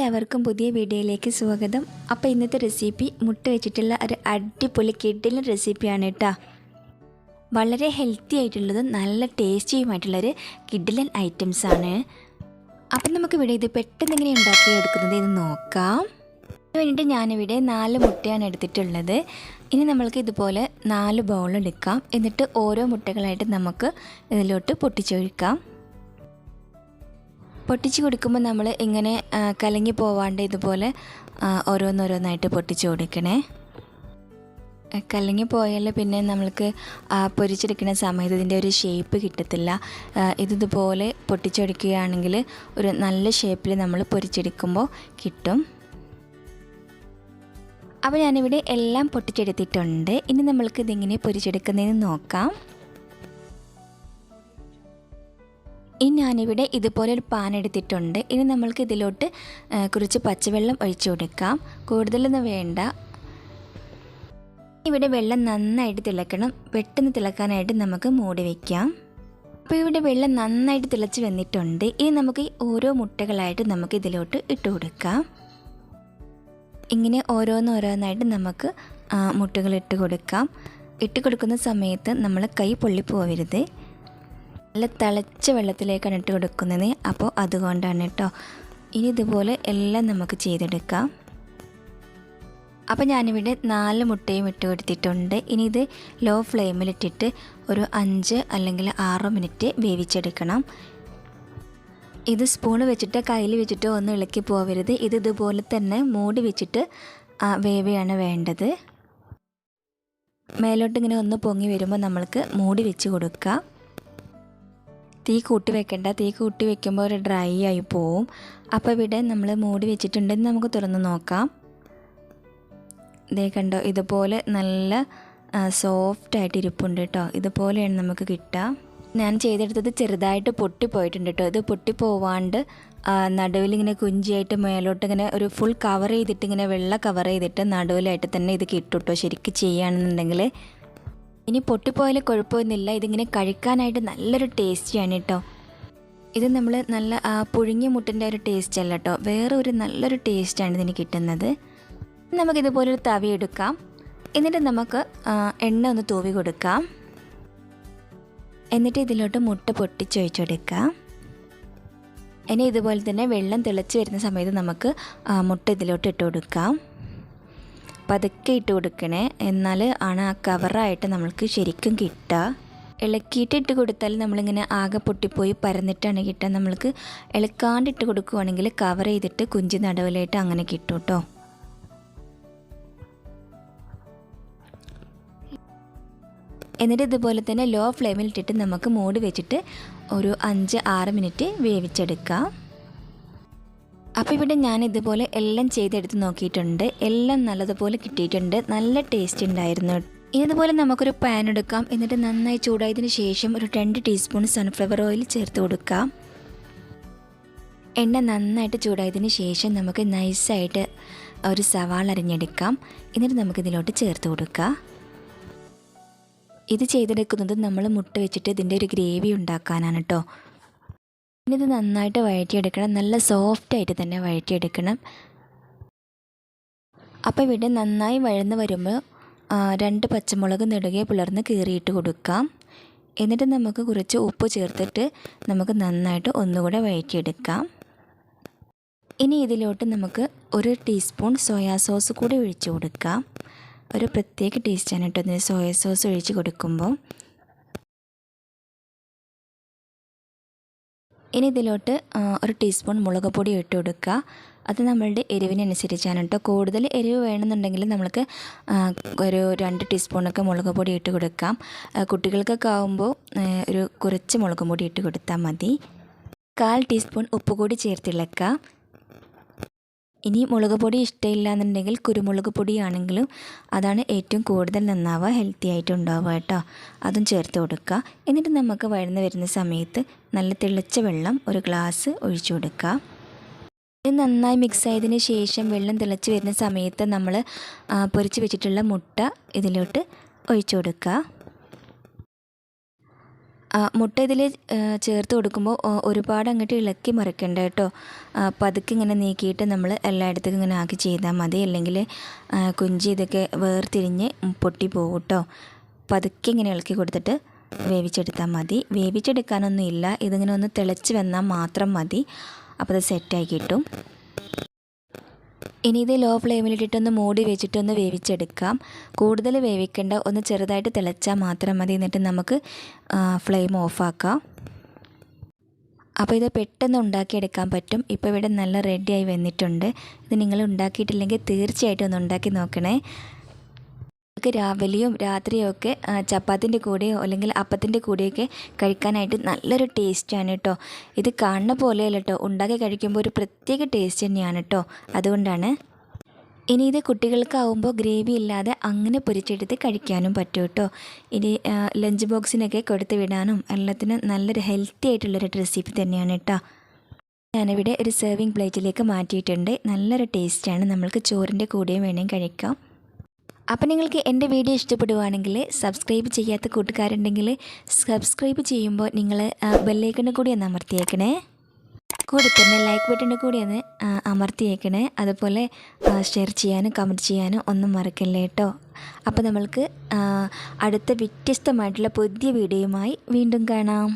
എല്ലാവർക്കും പുതിയ വീഡിയോയിലേക്ക് സ്വാഗതം. അപ്പോൾ ഇന്നത്തെ റെസിപ്പി മുട്ട വെച്ചിട്ടുള്ള ഒരു അടിപൊളി കിഡിലൻ റെസിപ്പിയാണ് കേട്ടോ. വളരെ ഹെൽത്തി ആയിട്ടുള്ളതും നല്ല ടേസ്റ്റിയുമായിട്ടുള്ളൊരു കിഡിലൻ ഐറ്റംസ് ആണ്. അപ്പം നമുക്കിവിടെ ഇത് പെട്ടെന്ന് എങ്ങനെ ഉണ്ടാക്കിയെടുക്കുന്നത് എന്ന് നോക്കാം. അതിന് വേണ്ടിയിട്ട് ഞാനിവിടെ 4 മുട്ടയാണ് എടുത്തിട്ടുള്ളത്. ഇനി നമ്മൾക്ക് ഇതുപോലെ 4 ബൗൾ എടുക്കാം. എന്നിട്ട് ഓരോ മുട്ടകളായിട്ട് നമുക്ക് ഇതിലോട്ട് പൊട്ടിച്ചൊഴിക്കാം. പൊട്ടിച്ച് കൊടുക്കുമ്പോൾ നമ്മൾ ഇങ്ങനെ കലങ്ങി പോവാണ്ട് ഇതുപോലെ ഓരോന്നോരോന്നായിട്ട് പൊട്ടിച്ച് കൊടുക്കണേ. കലങ്ങി പോയാൽ പിന്നെ നമ്മൾക്ക് പൊരിച്ചെടുക്കുന്ന സമയത്ത് ഇതിൻ്റെ ഒരു ഷേപ്പ് കിട്ടത്തില്ല. ഇതുപോലെ പൊട്ടിച്ചൊടിക്കുകയാണെങ്കിൽ ഒരു നല്ല ഷേപ്പിൽ നമ്മൾ പൊരിച്ചെടുക്കുമ്പോൾ കിട്ടും. അപ്പോൾ ഞാനിവിടെ എല്ലാം പൊട്ടിച്ചെടുത്തിട്ടുണ്ട്. ഇനി നമ്മൾക്ക് ഇതിങ്ങനെ പൊരിച്ചെടുക്കുന്നതെന്ന് നോക്കാം. ഇനി ഞാനിവിടെ ഇതുപോലെ ഒരു പാൻ എടുത്തിട്ടുണ്ട്. ഇനി നമ്മൾക്ക് ഇതിലോട്ട് കുറച്ച് പച്ചവെള്ളം ഒഴിച്ചു കൊടുക്കാം. കൂടുതലൊന്നും വേണ്ട. ഇവിടെ വെള്ളം നന്നായിട്ട് തിളക്കണം. പെട്ടെന്ന് തിളക്കാനായിട്ട് നമുക്ക് മൂടി വയ്ക്കാം. അപ്പോൾ ഇവിടെ വെള്ളം നന്നായിട്ട് തിളച്ച് വന്നിട്ടുണ്ട്. ഇനി നമുക്ക് ഓരോ മുട്ടകളായിട്ട് നമുക്ക് ഇതിലോട്ട് ഇട്ട് കൊടുക്കാം. ഇങ്ങനെ ഓരോന്നോരോന്നായിട്ട് നമുക്ക് മുട്ടകൾ ഇട്ട് കൊടുക്കാം. ഇട്ട് കൊടുക്കുന്ന സമയത്ത് നമ്മൾ കൈ പൊള്ളിപ്പോവരുത്. നല്ല തിളച്ച വെള്ളത്തിലേക്കാണ് ഇട്ട് കൊടുക്കുന്നത്. അപ്പോൾ അതുകൊണ്ടാണ് കേട്ടോ. ഇനി ഇതുപോലെ എല്ലാം നമുക്ക് ചെയ്തെടുക്കാം. അപ്പോൾ ഞാനിവിടെ 4 മുട്ടയും ഇട്ട് കൊടുത്തിട്ടുണ്ട്. ഇനി ഇത് ലോ ഫ്ലെയിമിലിട്ടിട്ട് ഒരു 5 അല്ലെങ്കിൽ 6 മിനിറ്റ് വേവിച്ചെടുക്കണം. ഇത് സ്പൂണ് വെച്ചിട്ട് കയ്യിൽ വെച്ചിട്ടോ ഒന്നും ഇളക്കി പോവരുത്. ഇത് ഇതുപോലെ തന്നെ മൂടി വെച്ചിട്ട് വേവയാണ് വേണ്ടത്. മേലോട്ട് ഇങ്ങനെ ഒന്ന് പൊങ്ങി വരുമ്പോൾ നമ്മൾക്ക് മൂടി വെച്ച് കൊടുക്കുക. തീ കൂട്ടി വെക്കേണ്ട. തീ കൂട്ടി വെക്കുമ്പോൾ ഒരു ഡ്രൈ ആയി പോവും. അപ്പോൾ ഇവിടെ നമ്മൾ മൂടി വെച്ചിട്ടുണ്ടെങ്കിൽ നമുക്ക് തുറന്ന് നോക്കാം. ഇതേ കണ്ടോ, ഇതുപോലെ നല്ല സോഫ്റ്റായിട്ട് ഇരിപ്പുണ്ട് കേട്ടോ. ഇതുപോലെയാണ് നമുക്ക് കിട്ടുക. ഞാൻ ചെയ്തെടുത്തത് ചെറുതായിട്ട് പൊട്ടിപ്പോയിട്ടുണ്ട് കേട്ടോ. ഇത് പൊട്ടിപ്പോവാണ്ട് നടുവിലിങ്ങനെ കുഞ്ചിയായിട്ട് മേലോട്ട് ഇങ്ങനെ ഒരു ഫുൾ കവർ ചെയ്തിട്ട് ഇങ്ങനെ വെള്ള കവർ ചെയ്തിട്ട് നടുവിലായിട്ട് തന്നെ ഇത് കിട്ടും കേട്ടോ ശരിക്കും ചെയ്യുകയാണെന്നുണ്ടെങ്കിൽ. ഇനി പൊട്ടിപ്പോയാൽ കുഴപ്പമൊന്നുമില്ല. ഇതിങ്ങനെ കഴിക്കാനായിട്ട് നല്ലൊരു ടേസ്റ്റിയാണ് കേട്ടോ. ഇത് നമ്മൾ നല്ല പുഴുങ്ങിയ മുട്ടൻ്റെ ഒരു ടേസ്റ്റ് അല്ല കേട്ടോ, വേറെ ഒരു നല്ലൊരു ടേസ്റ്റാണ് ഇതിന് കിട്ടുന്നത്. നമുക്കിതുപോലൊരു തവി എടുക്കാം. എന്നിട്ട് നമുക്ക് എണ്ണ ഒന്ന് തൂവി കൊടുക്കാം. എന്നിട്ട് ഇതിലോട്ട് മുട്ട പൊട്ടിച്ചൊഴിച്ചെടുക്കാം. ഇനി ഇതുപോലെ തന്നെ വെള്ളം തിളച്ച് വരുന്ന സമയത്ത് നമുക്ക് മുട്ട ഇതിലോട്ട് ഇട്ട് കൊടുക്കാം. പതുക്കെ ഇട്ട് കൊടുക്കണേ. എന്നാൽ ആണ് ആ കവറായിട്ട് നമ്മൾക്ക് ശരിക്കും കിട്ടുക. ഇളക്കിയിട്ട് ഇട്ട് കൊടുത്താൽ നമ്മളിങ്ങനെ ആകെ പൊട്ടിപ്പോയി പരന്നിട്ടാണ് കിട്ടുക. നമ്മൾക്ക് ഇളക്കാണ്ടിട്ട് കൊടുക്കുകയാണെങ്കിൽ കവർ ചെയ്തിട്ട് കുഞ്ചി നടുവിലായിട്ട് അങ്ങനെ കിട്ടും കേട്ടോ. എന്നിട്ട് ഇതുപോലെ തന്നെ ലോ ഫ്ലെയിമിലിട്ടിട്ട് നമുക്ക് മൂടി വെച്ചിട്ട് ഒരു 5-6 മിനിറ്റ് വേവിച്ചെടുക്കാം. അപ്പോൾ ഇവിടെ ഞാൻ ഇതുപോലെ എല്ലാം ചെയ്തെടുത്ത് നോക്കിയിട്ടുണ്ട്. എല്ലാം നല്ലതുപോലെ കിട്ടിയിട്ടുണ്ട്. നല്ല ടേസ്റ്റ് ഉണ്ടായിരുന്നു. ഇതുപോലെ നമുക്കൊരു പാൻ എടുക്കാം. എന്നിട്ട് നന്നായി ചൂടായതിന് ശേഷം ഒരു 2 ടീസ്പൂൺ സൺഫ്ലവർ ഓയിൽ ചേർത്ത് കൊടുക്കാം. എണ്ണ നന്നായിട്ട് ചൂടായതിന് ശേഷം നമുക്ക് നൈസായിട്ട് ഒരു സവാള അരിഞ്ഞെടുക്കാം. എന്നിട്ട് നമുക്കിതിലോട്ട് ചേർത്ത് കൊടുക്കാം. ഇത് ചെയ്തെടുക്കുന്നത് നമ്മൾ മുട്ട വെച്ചിട്ട് ഇതിൻ്റെ ഒരു ഗ്രേവി ഉണ്ടാക്കാനാണ് കേട്ടോ. ഇനി ഇത് നന്നായിട്ട് വഴറ്റിയെടുക്കണം. നല്ല സോഫ്റ്റായിട്ട് തന്നെ വഴറ്റിയെടുക്കണം. അപ്പോൾ ഇവിടെ നന്നായി വഴന്ന് വരുമ്പോൾ 2 പച്ചമുളക് നെടുകെ പിളർന്ന് കീറിയിട്ട് കൊടുക്കാം. എന്നിട്ട് നമുക്ക് കുറച്ച് ഉപ്പ് ചേർത്തിട്ട് നമുക്ക് നന്നായിട്ട് ഒന്നുകൂടെ വഴറ്റിയെടുക്കാം. ഇനി ഇതിലോട്ട് നമുക്ക് 1 ടീസ്പൂൺ സോയാ സോസ് കൂടി ഒഴിച്ചു കൊടുക്കാം. ഒരു പ്രത്യേക ടേസ്റ്റാണ് കേട്ടോ ഇതിന് സോയ സോസ് ഒഴിച്ച് കൊടുക്കുമ്പോൾ. ഇനി ഇതിലോട്ട് 1 ടീസ്പൂൺ മുളക് പൊടി ഇട്ട് കൊടുക്കുക. അത് നമ്മളുടെ എരിവിനനുസരിച്ചാണ് കേട്ടോ. കൂടുതൽ എരിവ് വേണമെന്നുണ്ടെങ്കിൽ നമ്മൾക്ക് ഒരു 2 ടീസ്പൂണൊക്കെ മുളക് പൊടി ഇട്ട് കൊടുക്കാം. കുട്ടികൾക്കൊക്കെ ആകുമ്പോൾ ഒരു കുറച്ച് മുളക് പൊടി ഇട്ട് കൊടുത്താൽ മതി. 1/4 ടീസ്പൂൺ ഉപ്പ് കൂടി ചേർത്തിളക്കുക. ഇനി മുളക് പൊടി ഇഷ്ടമില്ല എന്നുണ്ടെങ്കിൽ കുരുമുളക് പൊടിയാണെങ്കിലും അതാണ് ഏറ്റവും കൂടുതൽ നന്നാവുക, ഹെൽത്തി ആയിട്ടുണ്ടാവുക കേട്ടോ. അതും ചേർത്ത് കൊടുക്കുക. എന്നിട്ട് നമുക്ക് വഴന്ന് വരുന്ന സമയത്ത് നല്ല തിളച്ച വെള്ളം 1 ഗ്ലാസ് ഒഴിച്ചു കൊടുക്കുക. ഇത് നന്നായി മിക്സ് ആയതിന് ശേഷം വെള്ളം തിളച്ച് വരുന്ന സമയത്ത് നമ്മൾ പൊരിച്ച് വെച്ചിട്ടുള്ള മുട്ട ഇതിലോട്ട് ഒഴിച്ചു കൊടുക്കുക. മുട്ട ഇതിൽ ചേർത്ത് കൊടുക്കുമ്പോൾ ഒരുപാട് അങ്ങോട്ട് ഇളക്കി മറിക്കണ്ട കേട്ടോ. പതുക്കെ ഇങ്ങനെ നീക്കിയിട്ട് നമ്മൾ എല്ലായിടത്തേക്കും ഇങ്ങനെ ആക്കി ചെയ്താൽ മതി. അല്ലെങ്കിൽ കുഞ്ചി ഇതൊക്കെ വേർതിരിഞ്ഞ് പൊട്ടി പോകും കേട്ടോ. പതുക്കെ ഇങ്ങനെ ഇളക്കി കൊടുത്തിട്ട് വേവിച്ചെടുത്താൽ മതി. വേവിച്ചെടുക്കാനൊന്നും ഇല്ല, ഇതിങ്ങനെ ഒന്ന് തിളച്ച് വന്നാൽ മാത്രം മതി. അപ്പോൾ അത് സെറ്റായി കിട്ടും. ഇനി ഇത് ലോ ഫ്ലെയിമിലിട്ടിട്ടൊന്ന് മൂടി വെച്ചിട്ടൊന്ന് വേവിച്ചെടുക്കാം. കൂടുതൽ വേവിക്കേണ്ട, ഒന്ന് ചെറുതായിട്ട് തിളച്ചാൽ മാത്രം മതി. എന്നിട്ട് നമുക്ക് ഫ്ലെയിം ഓഫാക്കാം. അപ്പോൾ ഇത് പെട്ടെന്ന് ഉണ്ടാക്കിയെടുക്കാൻ പറ്റും. ഇപ്പോൾ ഇവിടെ നല്ല റെഡിയായി വന്നിട്ടുണ്ട്. ഇത് നിങ്ങൾ ഉണ്ടാക്കിയിട്ടില്ലെങ്കിൽ തീർച്ചയായിട്ടും ഒന്ന് ഉണ്ടാക്കി നോക്കണേ. നമുക്ക് രാവിലെയും രാത്രിയും ഒക്കെ ചപ്പാത്തിൻ്റെ കൂടെയോ അല്ലെങ്കിൽ അപ്പത്തിൻ്റെ കൂടെയൊക്കെ കഴിക്കാനായിട്ട് നല്ലൊരു ടേസ്റ്റാണ് കേട്ടോ. ഇത് കാണുന്ന പോലെയല്ല കേട്ടോ, ഉണ്ടാക്കി കഴിക്കുമ്പോൾ ഒരു പ്രത്യേക ടേസ്റ്റ് തന്നെയാണ് കേട്ടോ. അതുകൊണ്ടാണ്. ഇനി ഇത് കുട്ടികൾക്കാവുമ്പോൾ ഗ്രേവി ഇല്ലാതെ അങ്ങനെ പൊരിച്ചെടുത്ത് കഴിക്കാനും പറ്റും കേട്ടോ. ഇനി ലഞ്ച് ബോക്സിനൊക്കെ കൊടുത്ത് വിടാനും എല്ലാത്തിനും നല്ലൊരു ഹെൽത്തി ആയിട്ടുള്ളൊരു റെസിപ്പി തന്നെയാണ് കേട്ടോ. ഞാനിവിടെ ഒരു സെർവിങ് പ്ലേറ്റിലേക്ക് മാറ്റിയിട്ടുണ്ട്. നല്ലൊരു ടേസ്റ്റാണ്. നമ്മൾക്ക് ചോറിൻ്റെ കൂടെയും വേണമെങ്കിൽ കഴിക്കാം. അപ്പോൾ നിങ്ങൾക്ക് എൻ്റെ വീഡിയോ ഇഷ്ടപ്പെടുവാണെങ്കിൽ സബ്സ്ക്രൈബ് ചെയ്യാത്ത കൂട്ടുകാരുണ്ടെങ്കിൽ സബ്സ്ക്രൈബ് ചെയ്യുമ്പോൾ നിങ്ങൾ ബെല്ലൈക്കണിൽ കൂടി ഒന്ന് അമർത്തിയേക്കണേ. കൂടെ തന്നെ ലൈക്ക് ബട്ടണിൽ കൂടി ഒന്ന് അമർത്തിയേക്കണേ. അതുപോലെ ഷെയർ ചെയ്യാനും കമൻറ്റ് ചെയ്യാനും ഒന്നും മറക്കല്ലേ കേട്ടോ. അപ്പോൾ നമ്മൾക്ക് അടുത്ത വ്യത്യസ്തമായിട്ടുള്ള പുതിയ വീഡിയോയുമായി വീണ്ടും കാണാം.